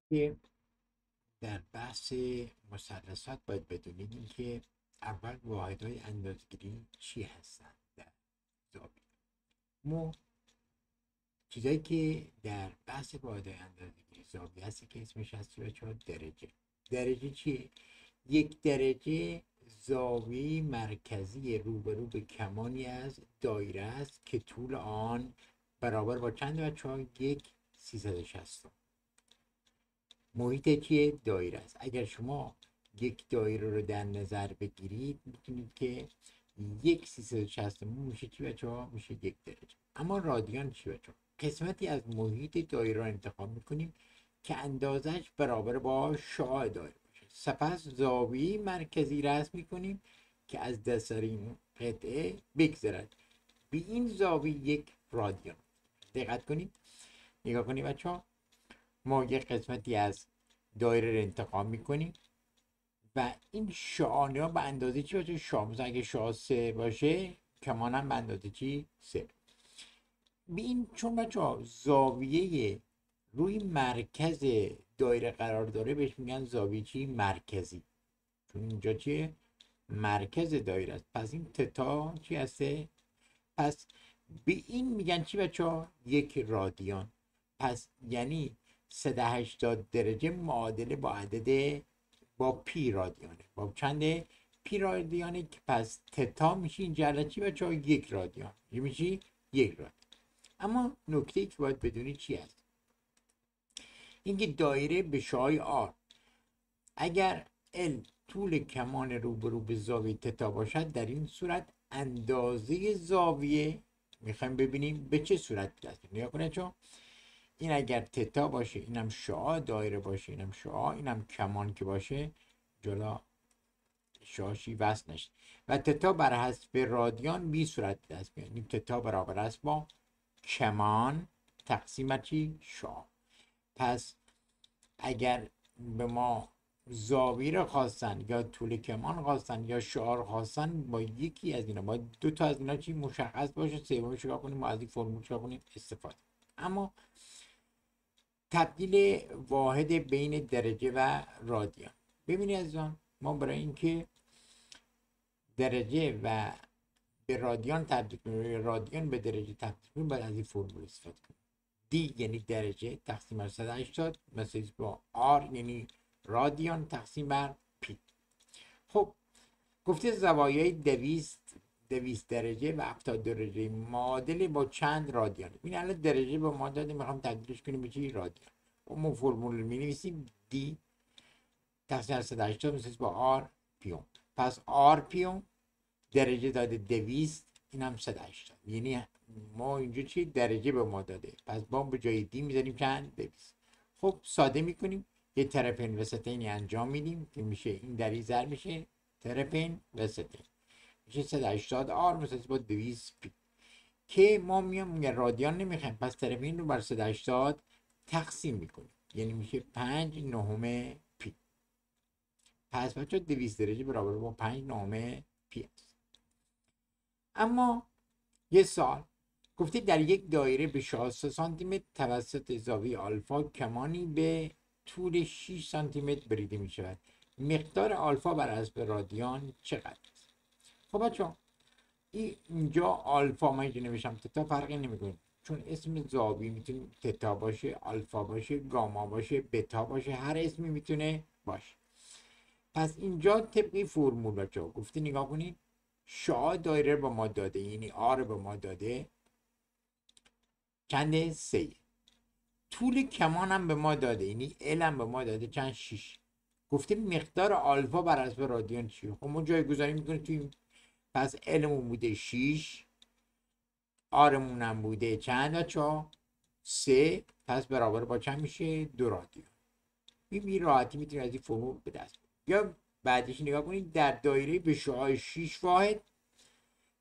که در بحث مثلثات باید بدونید که اول واحدهای اندازه‌گیری چی هستند در زاویه. ما چیزایی که در بحث واحدهای اندازه‌گیری زاویه هستی که اسمش هست بچه‌ها درجه. درجه چیه؟ یک درجه زاویه مرکزی روبرو به کمانی از دایره است که طول آن برابر با چند بچه‌ها؟ 1/360. محیط چیه؟ دایره است. اگر شما یک دایره رو در نظر بگیرید میتونید که 1/360 میشه چی بچه ها؟ میشه 1 درجه. اما رادیان چی بچه ها؟ قسمتی از محیط دایره رو انتخاب میکنیم که اندازش برابر با شعاع دایره باشه. سپس زاویه مرکزی رسم میکنیم که از دستر این قطعه بگذرد. به این زاویه 1 رادیان. دقت کنید، نگاه کنید بچه ها. ما یک قسمتی از دایره رو انتخاب میکنیم و این شعاع ها به اندازه چی باشه؟ شعاع. مثلا اگه شعاع 3 باشه، کمان هم به اندازه چی؟ 3. به این چون بچه ها زاویه روی مرکز دایره قرار داره بهش میگن زاویه چی؟ مرکزی. چون اینجا چیه؟ مرکز دایره است. پس این تتا چی هسته؟ پس به این میگن چی بچه ها؟ 1 رادیان. پس یعنی 380 درجه معادله با عدد با پی رادیانه. با چنده؟ پی رادیانه. که پس تتا میشه اینجا چی بچه ها؟ 1 رادیان. میشه 1 رادیان. اما نکته که باید بدونی چی هست؟ اینکه دایره به شعاع آر اگر ال طول کمان روبرو به زاویه تتا باشد، در این صورت اندازه زاویه میخوایم ببینیم به چه صورت دست. نگاه کنید چون این اگر تتا باشه، اینم شعاع دایره باشه، اینم شعاع، اینم کمان که باشه، جلو شاشی وصل نشه و تتا بر حسب رادیان بی صورت دست میاد. این تتا برابر است با کمان تقسیم چی؟ شعاع. پس اگر به ما زاویه رو خواستن یا طول کمان خواستن یا شعاع رو خواستن، با یکی از اینا، با 2 تا از اینا چی مشخص باشه، سومی چیکار کنیم؟ ما از این فرمول چیکار کنیم؟ استفاده. اما تبدیل واحد بین درجه و رادیان. ببینید عزیزان، ما برای اینکه درجه و به رادیان تبدیل کنیم، رادیان به درجه تبدیل کنیم، باید از این فرمول استفاده کنیم. دی یعنی درجه تقسیم بر 180 مثل با آر یعنی رادیان تقسیم بر پی. خب گفته زوایای 200 درجه و 70 درجه معادله با چند رادیان. این الان درجه به ما داده، میخوام تبدیلش کنیم به چی؟ رادیان. ما فرمول می نویسیم دی تقسیم بر 180 مثل با آر پیوم. پس آر پیوم درجه داده 200، این هم 180. یعنی ما اینجا چی؟ درجه به ما داده، پس با به جای دی میذاریم چند؟ 200. خب ساده میکنیم، یه طرفین وسطینی انجام میدیم که میشه این در این ضرب میشه طرفین وسطین، میشه 180 آر مثل با 200 پی. که ما میگه رادیان نمیخوایم، پس طرفین رو بر 180 تقسیم میکنیم، یعنی میشه 5/9 پی. پس بچه 200 درجه برابر با 5/9 پی است. اما یه سال گفته در یک دایره به 16 سانتی متر توسط زاویه آلفا کمانی به طول 6 سانتی متر بریده می شود. مقدار آلفا بر حسب رادیان چقدر است؟ خب بچه اینجا آلفا من اینجا نوشتم، تتا فرقی نمیکنه، چون اسم زاویه میتونه تتا باشه، آلفا باشه، گاما باشه، بتا باشه، هر اسمی میتونه باشه. پس اینجا طبقی فرمول بچه گفته نگاه کنید، شعاع دایره به ما داده، یعنی آر به ما داده چنده؟ 3. طول کمان هم به ما داده، یعنی ال هم به ما داده چند؟ 6. گفته مقدار آلفا بر حسب رادیان چیه؟ خب ما جایگذاری میکنیم توی، پس المون بوده 6، آرمون هم بوده چند بچه؟ 3. پس برابر با چند میشه؟ 2 رادیان. بی راحتی میتونید از این فرمول به دست بیارید. یا بعدش نگاه کنید، در دایره به شعاع 6 واحد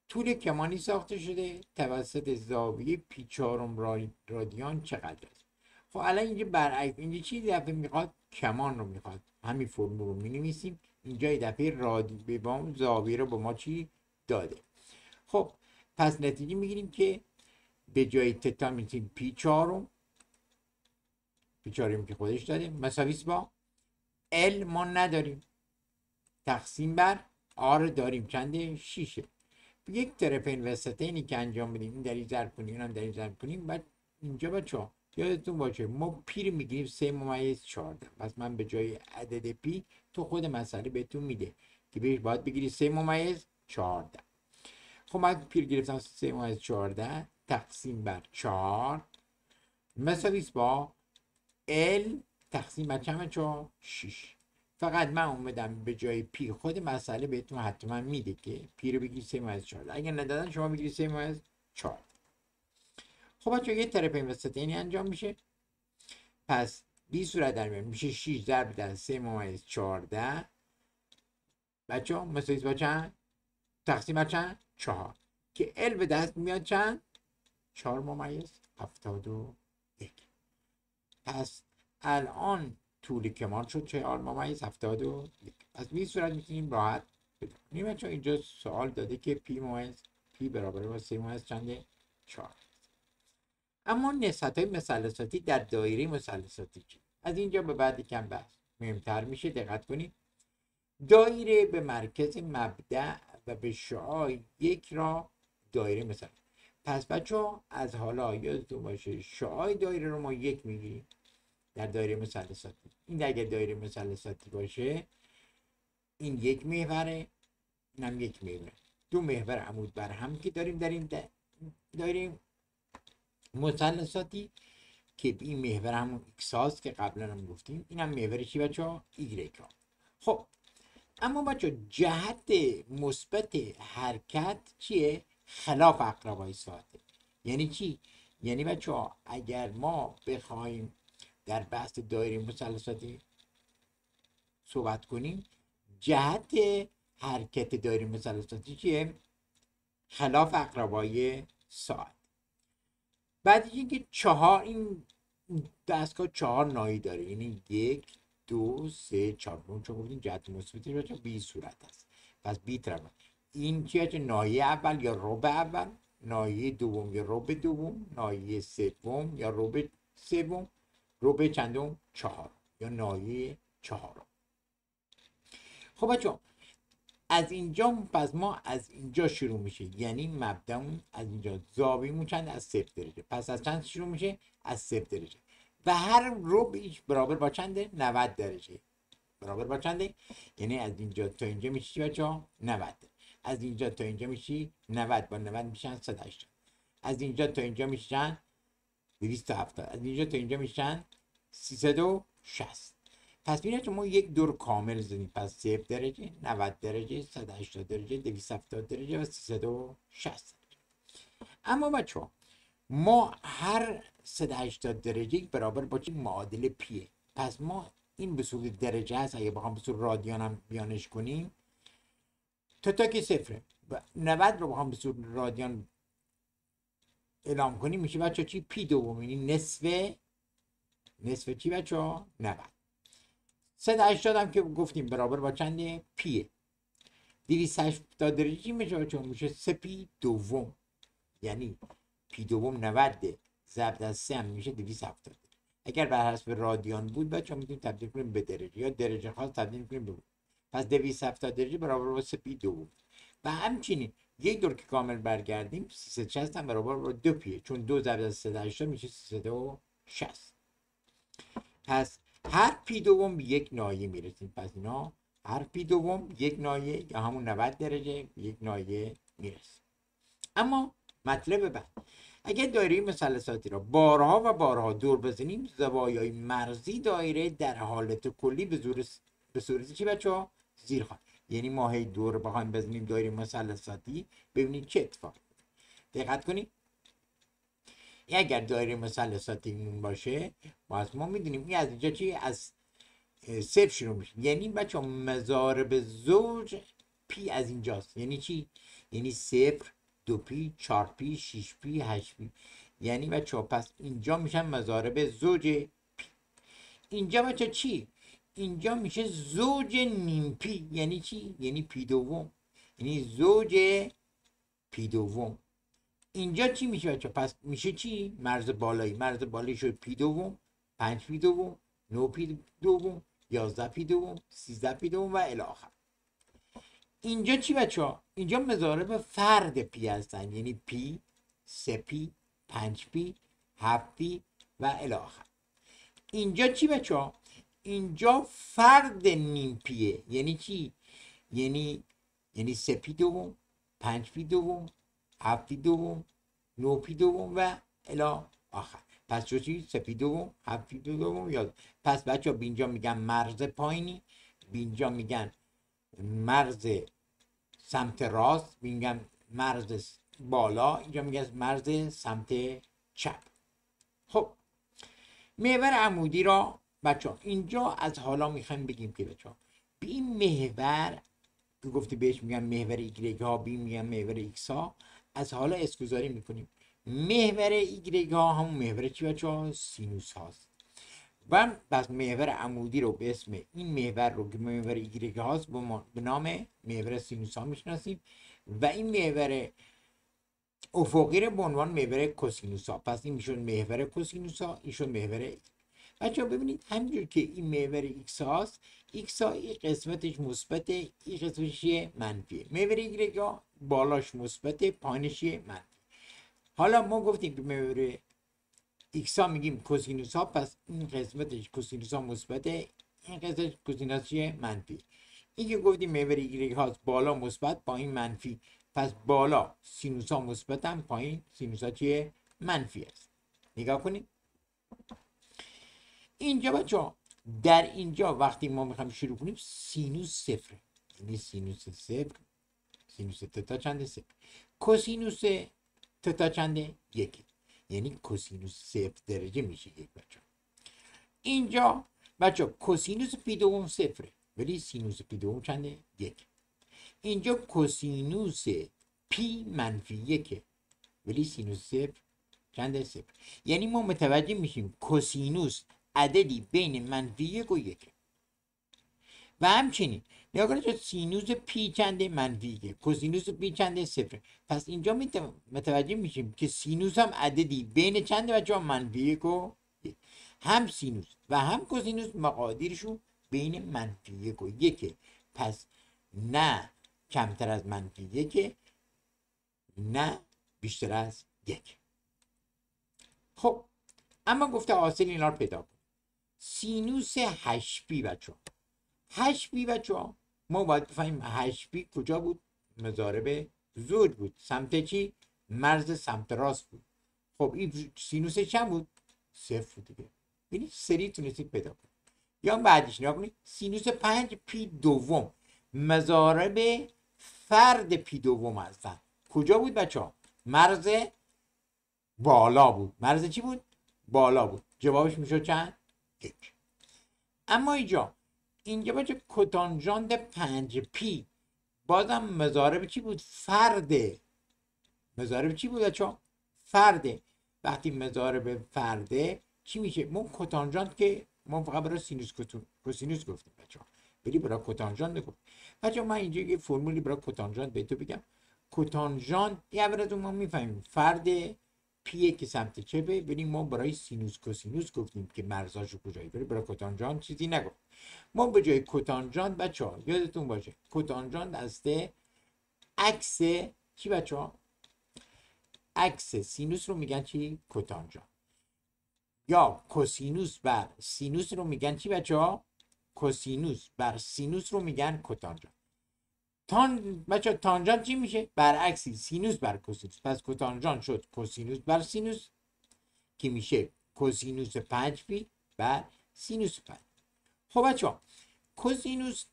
طول کمانی ساخته شده توسط زاویه پی 4 رادیان چقدر است؟ خب الان اینجا برعکس، اینجا چی دفعه میخواد؟ کمان رو میخواد. همین فرمول رو مینویسیم، اینجا یه دفعه رادی به ما زاویه رو به ما چی داده. خب پس نتیجه میگیریم که به جای تتا میتونیم پی 4 بیچاریم که خودش داده مساویس با ال ما نداریم، تقسیم بر آر داریم چنده 6. یک طرفین وسطینی که انجام بدیم، این در این ضرب کنیم اونم در این ضرب کنیم، بعد اینجا بچه‌ها یادتون باشه ما پی رو میگیریم 3 × 14. پس من به جای عدد پی تو خود مسئله بهتون میده که بهش باید بگیری 3 × 14. خب من پی رو گرفتم 3 × 14 تقسیم بر 4 مساویس با ال تقسیم بر چند بچه‌ها 6. فقط من اومدم به جای پی خود مسئله بهتون حتما میده که پی رو بگیری 3 × 14. اگر ندادن شما بگیری 3 × 4. خب بچه یه طرفین وسطینی انجام میشه، پس بی صورت در میاد میشه 6 ضرب در 3 × 14 بچه ها مساویس با چند؟ تقسیم بر چند؟ 4 که ال به دست میاد چند؟ 4/71. پس الان طول کمال شد 4/71. پس به این صورت میتونیم راحت بدونیم بچه ها اینجا سوال داده که پی برابر با 3 چنده؟ 4. اما نسبت های مثلثاتی در دایره مثلثاتی چی؟ از اینجا به بعد یکم بحث مهمتر میشه. دقت کنید. دایره به مرکز مبدأ و به شعاع یک را دایره مثلث. پس بچه از حالا یادتون باشه شعاع دایره رو ما 1 میگیریم در دایره مثلثاتی. این اگر دایره مثلثاتی باشه این 1 محوره، اینم 1 محوره، 2 محور عمود بر هم که داریم در این دایره مثلثاتی که این محور همون ایکس هاست که قبلا هم گفتیم. این هم محور چی بچه ها؟ ایگرگ ها. خب اما بچه جهت مثبت حرکت چیه؟ خلاف اقربای ساعته. یعنی چی؟ یعنی بچه ها اگر ما بخوایم در بحث دایره مثلثاتی صحبت کنیم، جهت حرکت دایره مثلثاتی چیه؟ خلاف اقربای ساعت. بعد اینکه 4 این دستگاه 4 ناحیه داره، یعنی 1 2 3 4. چون گفتیم جهت مثبتش بچه بی صورت است، پس بی طرف. این چیه؟ ناحیه اول یا ربع اول، ناحیه دوم یا ربع دوم، ناحیه سوم یا ربع سوم، ربع چندم؟ 4 یا ناحیه 4. خب بچه از اینجا پس ما از اینجا شروع میشه، یعنی مبدأمون از اینجا، زاویه‌مون چند؟ از 0 درجه. پس از چند شروع میشه؟ از 0 درجه و هر ربعش برابر با چنده؟ 90 درجه. برابر با چنده؟ یعنی از اینجا تا اینجا میشه چی بچه‌ها؟ 90. از اینجا تا اینجا میشه 90 با 90 میشن 180. از اینجا تا اینجا میشن 270. از اینجا تا اینجا میشن 360. پس ببینید که ما یک دور کامل زدیم. پس 0 درجه، 90 درجه، 180 درجه، 270 درجه و 360 درجه. اما بچه‌ها ما هر 180 درجه برابر با چی؟ معادل پیه. پس ما این به صورت درجه هست، اگه بخوام به صورت رادیان هم بیانش کنیم تا که صفره، 90 رو بخوام به صورت رادیان اعلام کنیم میشه بچه چی؟ پی دوم، یعنی نصف چی بچه ها؟ 90. 180 هم که گفتیم برابر با چنده؟ پیه. 270 درجه میشه بچه میشه 3 پی دوم، یعنی پی دوم 90 ضرب در 3 هم میشه 270. اگر بر حسب رادیان بود بچه ها میتونیم تبدیل کنیم به درجه یا درجه خاص تبدیل کنیم به. پس 270 درجه برابر با 3 پی دوم. و همچنین یک دور که کامل برگردیم 360 هم برابر با 2 پیه، چون 2 ضرب در 380 میشه 360. پس هر پی دوم به یک ناحیه میرسیم. پس اینا هر پی دوم یک ناحیه یا همون 90 درجه به یک ناحیه میرسیم. اما مطلب بعد، اگر دایره مثلثاتی را بارها و بارها دور بزنیم، زوایای مرزی دایره در حالت کلی به صورت چی بچه‌ها؟ زیرخوان. یعنی ما هی دور بخوایم بزنیم دایره مثلثاتی، ببینید چه اتفاقی. دقت کنید. اگر دایره مثلثاتیمون باشه ما میدونیم این از اینجا چی؟ از 0 شروع میشه. یعنی بچه مضارب زوج پی از اینجاست. یعنی چی؟ یعنی 0 2 پی 4 پی 6 پی 8 پی. یعنی بچه پس اینجا میشن مضارب زوج پی. اینجا بچه چی؟ اینجا میشه زوج نیم پی. یعنی چی؟ یعنی پی دوم، یعنی زوج پی دوم. اینجا چی میشه بچه؟ پس میشه چی؟ مرز بالایی. مرز بالایی شد پی دوم، 5 پی دوم، 9 پی دوم، 11 پی دوم، 13 پی دوم و الی آخر. اینجا چی بچه ها؟ اینجا مضارب فرد پی هستن، یعنی پی، 3 پی، 5 پی، 7 پی و الی آخر. اینجا چی بچه ها؟ اینجا فرد نیم پیه، یعنی چی؟ یعنی 3 پی دوم، 5 پی دوم، 7 پی دوم، 9 پی دوم و الی آخر. پس چی؟ 3 پی دوم، 7 پی دوم یا پس بچه ها اینجا میگن مرز پایینی، اینجا میگن مرز سمت راست، میگن مرز بالا، اینجا میگن مرز سمت چپ. خب محور عمودی را بچه ها اینجا از حالا میخوایم بگیم که بچه ها به این محور که گفتی بهش میگن محور ایگرگ ها، بی میگن محور ایکس ها، از حالا اسکوزاری میکنیم. محور ایگرگ ها همون محور چی بچه ها؟ سینوس هاست. و پس محور عمودی رو به اسم این محور رو که محور ایگرگ هاست به نام محور سینوس ها میشناسیم و این محور افقی رو به عنوان محور کوسینوس ها. پس این میشون محور کوسینوس ها، این شون محور. بچه ها ببینید همینجور که این محور ایکس هاست، ایکس ها این قسمتش مثبته، این قسمتش منفیه. محور ایگرگ ها بالاش مثبته، پایینش منفی. حالا ما گفتیم که محور ایکس ها میگیم کوسینوس ها، پس این قسمتش کوسینوس ها مثبته، این قسمتش کوسینوس منفی. این که گفتیم محور ایگرگ هاست بالا مثبت، پایین منفی، پس بالا سینوس ها مثبتن، پایین سینوس ها منفی است. نگاه کنید اینجا بچه ها، در اینجا وقتی ما میخوایم شروع کنیم سینوس صفره، یعنی سینوس صفر، سینوس تتا چنده؟ صفر. کوسینوس تتا چنده؟ یکی، یعنی کوسینوس صفر درجه میشه یک. بچه ها اینجا بچه ها کوسینوس پی دوم صفره ولی سینوس پی دوم چنده؟ یک. اینجا کوسینوس پی منفی یکه ولی سینوس صفر چنده؟ صفر. یعنی ما متوجه میشیم کوسینوس عددی بین منفی یک و یک و همچنین نگاه کنید سینوس پی چنده؟ منفی یک. کوسینوس پی چنده؟ صفر. پس اینجا متوجه میشیم که سینوس هم عددی بین چنده بچه ها؟ منفی یک و یک. هم سینوس و هم کوسینوس مقادیرشون بین منفی یک و یکه، پس نه کمتر از منفی یکه نه بیشتر از یک. خب اما گفته حاصل اینا رو پیدا کن. سینوس 8 پی بچه ها، 8 پی بچه ها ما باید بفهمیم 8 پی کجا بود؟ مضارب زوج بود، سمت چی؟ مرز سمت راست بود. خب این سینوس چند بود؟ صفر بود دیگه. ببینید سری تونستید پیدا کنید. یا بعدش نگاه کنید سینوس 5 پی دوم مضارب فرد پی دوم هستن. کجا بود بچه ها؟ مرز بالا بود. مرز چی بود؟ بالا بود. جوابش میشد چند؟ یک. اما اینجا بچه کوتانژانت 5 پی بازم مضارب چی بود؟ فرده. مضارب چی بود بچه ها؟ فرده. وقتی مضارب فرده چی میشه؟ ما کوتانژانت که ما فقط برای سینوس کوسینوس گفتیم بچه ها، ولی برای کوتانژانت نگفت. بچه ها من اینجا یه فرمولی برای کوتانژانت بهتون بگم. کوتانژانت اول از اون ما میفهمیم فرد پی که سمت چپه، ولی ما برای سینوس کوسینوس گفتیم که مرزاشو کجایی، ولی برای کوتانژانت چیزی نگفت. ما به جای کوتانژانت بچه ها یادتون باشه کوتانژانت هسته عکس چی بچه ها؟ عکس سینوس رو میگن چی؟ کوتانژانت. یا کوسینوس بر سینوس رو میگن چی بچه ها؟ کوسینوس بر سینوس رو میگن کوتانژانت. بچه ها تانژانت چی میشه؟ برعکسی، سینوس بر کوسینوس. پس کوتانژانت شد کوسینوس بر سینوس که میشه کوسینوس 5 پی بر سینوس 5. خب بچه ها کوسینوس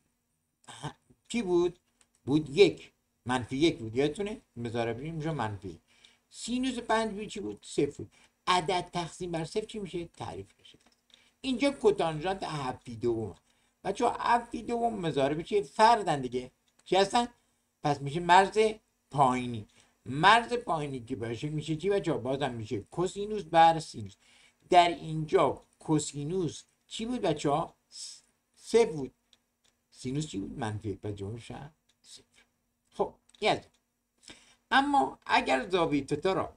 چی بود؟ بود یک، منفی یک بود، یادتونه؟ مضاربی میشه منفی. سینوس 5 پی چی بود؟ صفر بود. عدد تقسیم بر صفر چی میشه؟ تعریف میشه. اینجا کوتانژانت 7 پی دوم. بچه ها 7 پی دوم مضارب چیه؟ فردن دیگه. چی هستن؟ پس میشه مرز پایینی. مرز پایینی که باشه میشه چی بچه ها؟ بازم میشه کوسینوس بر سینوس. در اینجا کوسینوس چی بود بچه ها؟ صفر بود. سینوس چی بود؟ منفی. پس جوابش صفر. خب این اما اگر زاویه تتا را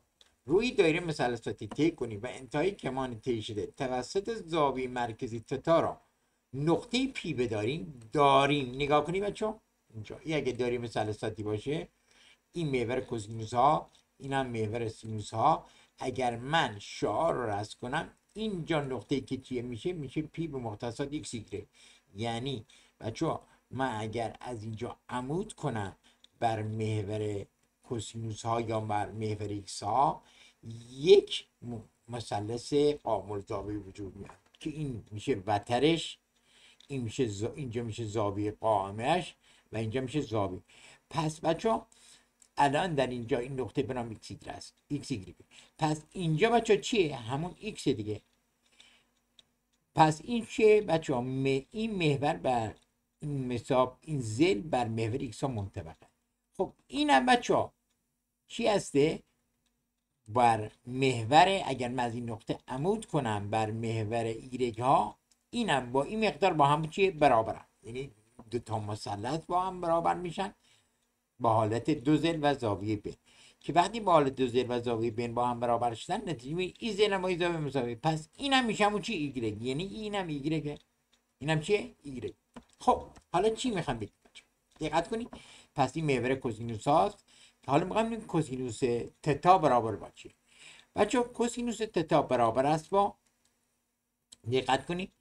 روی دایره مثلثاتی طی کنیم و انتهای کمان طی شده توسط زاویه مرکزی تتا را نقطه پی داریم نگاه کنیم بچه اینجا این اگه دایره مثلثاتی باشه این محور کوسینوس ها این هم محور سینوس ها. اگر من شعار رو رسم کنم اینجا نقطه که چیه میشه پی به مختصات ایکس ایگرگ. یعنی بچه من اگر از اینجا عمود کنم بر محور کوسینوس ها یا بر محور ایکس ها یک مثلث قائم زاویه وجود میاد که این میشه وترش، این میشه اینجا میشه زاویه قائمش و اینجا میشه زاویه. پس بچه الان در اینجا این نقطه به نام ایکس ایگرگ است، ایکس ایگرگ. پس اینجا بچه چیه؟ همون ایکس دیگه. پس این چیه بچه این محور بر این مساب این زل بر محور ایکس ها منطبقه. خب اینم بچه چی هسته؟ بر محور اگر من از این نقطه عمود کنم بر محور ایگرگ ها اینم با این مقدار با هم چیه؟ برابرن. یعنی دو تا مثلث با هم برابر میشن با حالت دو زل و زاویه ب که وقتی با حالت دو زل و زاویه ب با هم برابر شدن نتیجه ای زل هم با این زاویه مساوی. پس اینم میشه همون چی؟ ایگرگ. یعنی اینم ایگرگه اینم چیه؟ ایگرگ. خب حالا چی میخوام بگم؟ دقت کنید. پس این محور کوسینوس هاست. حالا میخوام بگم کوسینوس تتا برابر با چیه؟ بچه کوسینوس تتا برابر است با، دقت کنید،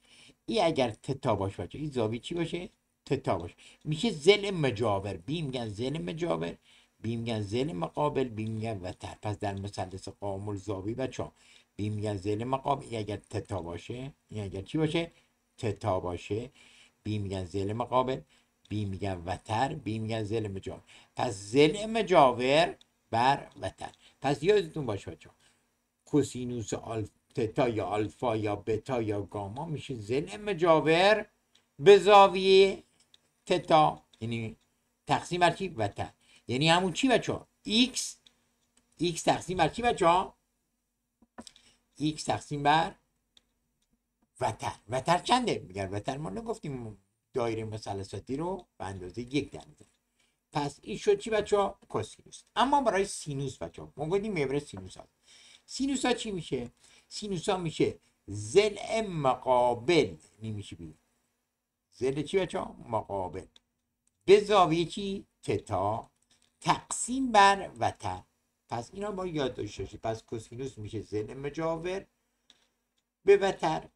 این اگر تتا باشه بچه این زاویه چی باشه؟ تتا باشه. میشه زل مجاور. بی میگن زل مجاور، بی میگن زل مقابل، بی میگن وتر. پس در مثلث قائم الزاویه بچه بی میگن زل مقابل. این اگر تتا باشه، این اگر چی باشه؟ تتا باشه. بی میگن زل مقابل، بی میگن وتر، بی میگن زل مجاور. پس زل مجاور بر وتر. پس یادتون باشه بچه کوسینوس تتا یا آلفا یا بتا یا گاما میشه زل مجاور به زاویه تتا، یعنی تقسیم بر چی؟ وتر. یعنی همون چی بچه ها؟ ایکس تقسیم بر چی بچه ها؟ ایکس تقسیم بر وتر. وتر چنده؟ میگن وتر ما نگفتیم دایره مثلثاتی رو به اندازه یک در میزنیم. پس این شد چی بچه ها؟ کوسینوس. اما برای سینوس بچه ها ما گفتیم محور سینوس ها. سینوس ها چی میشه؟ سینوس ها میشه زل مقابل، نمیشه بید زل چی بچه ها؟ مقابل به زاویه چی؟ تتا تقسیم بر وتر. پس اینا با یاد داشته باشید. پس کوسینوس میشه زل مجاور به وتر،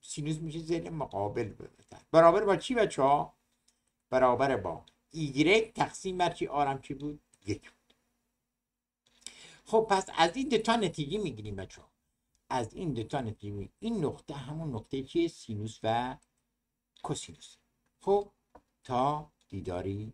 سینوس میشه زل مقابل به وتر. برابر با چی بچه ها؟ برابر با ایگرگ تقسیم بر چی؟ آرم چی بود؟ یک بود. خب پس از این دوتا نتیجه میگیریم بچه ها. از این دوتا نتیجه میگیریم. این نقطه همون نقطه چیه؟ سینوس و کوسینوس. خب تا دیداری